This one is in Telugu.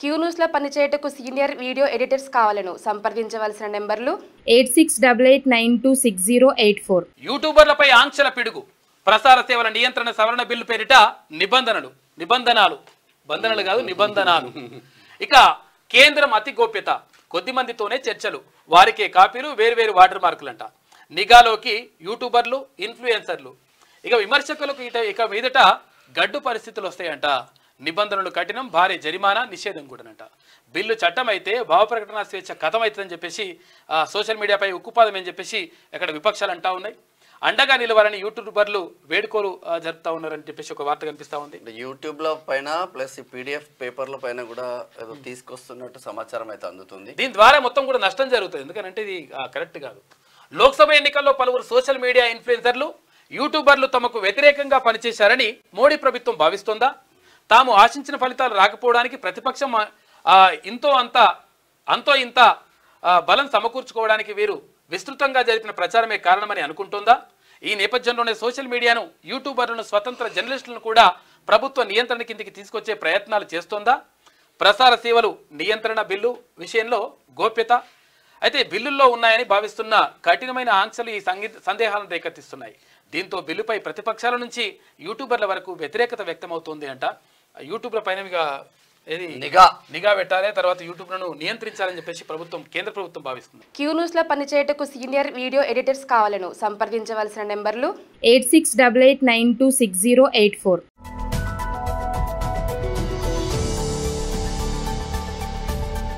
క్యూ న్యూస్ లో పనిచేయటకు సీనియర్ వీడియో ఎడిటర్స్ కావాలను సంప్రదించవలసిన నెంబర్లు 8688926084. యూట్యూబర్లపై ఆంక్షల పిడుగు, ప్రసార సేవల నియంత్రణ సవరణ బిల్లు పేరిట నిబంధనలు. ఇక కేంద్రం అతి గోప్యత, కొద్ది మందితోనే చర్చలు, వారికే కాపీలు, వేరువేరు వాటర్ మార్కులంట. నిఘాలోకి యూట్యూబర్లు, ఇన్ఫ్లుయెన్సర్లు. ఇక విమర్శకులకు ఇక మీదట గడ్డు పరిస్థితులు వస్తాయంట. నిబంధనలు కఠినం, భారీ జరిమానా, నిషేధం కూడానంట. బిల్లు చట్టం అయితే భావ ప్రకటన స్వేచ్ఛ కథమవుతుందని చెప్పేసి సోషల్ మీడియాపై ఉక్కుపాదం అని చెప్పేసి ఇక్కడ విపక్షాలు అంటా ఉన్నాయి. అండగా నిలవాలని యూట్యూబర్లు వేడుకోలు జరుపుతా ఉన్నారని చెప్పేసి ఒక వార్త కనిపిస్తా ఉంది. యూట్యూబ్ల పైన ప్లస్ ఈ పీడిఎఫ్ పేపర్ల పైన కూడా ఏదో తీసుకొస్తున్నట్టు సమాచారం అయితే అందుతుంది. దీని ద్వారా మొత్తం కూడా నష్టం జరుగుతుంది. ఎందుకంటే ఇది కరెక్ట్ కాదు. లోక్సభ ఎన్నికల్లో పలువురు సోషల్ మీడియా ఇన్ఫ్లుయెన్సర్లు, యూట్యూబర్లు తమకు వ్యతిరేకంగా పనిచేశారని మోడీ ప్రభుత్వం భావిస్తోందా? తాము ఆశించిన ఫలితాలు రాకపోవడానికి ప్రతిపక్షం అంతో ఇంత బలం సమకూర్చుకోవడానికి వీరు విస్తృతంగా జరిపిన ప్రచారమే కారణమని అనుకుంటోందా? ఈ నేపథ్యంలోనే సోషల్ మీడియాను, యూట్యూబర్లను, స్వతంత్ర జర్నలిస్టులను కూడా ప్రభుత్వ నియంత్రణ కిందికి తీసుకొచ్చే ప్రయత్నాలు చేస్తోందా? ప్రసార సేవలు నియంత్రణ బిల్లు విషయంలో గోప్యత అయితే బిల్లుల్లో ఉన్నాయని భావిస్తున్న కఠినమైన ఆంక్షలు ఈ సందేహాలను రేకెత్తిస్తున్నాయి. దీంతో బిల్లుపై ప్రతిపక్షాల నుంచి యూట్యూబర్ల వరకు వ్యతిరేకత వ్యక్తమవుతోంది అంట. యూట్యూబ్ల పైన నిఘా పెట్టాలి, తర్వాత యూట్యూబ్లను నియంత్రించాలని చెప్పేసి కేంద్ర ప్రభుత్వం భావిస్తుంది. క్యూ న్యూస్ లో పనిచేయటకు సీనియర్ వీడియో ఎడిటర్స్ కావాలను సంప్రదించవలసిన నెంబర్లు 8688926084.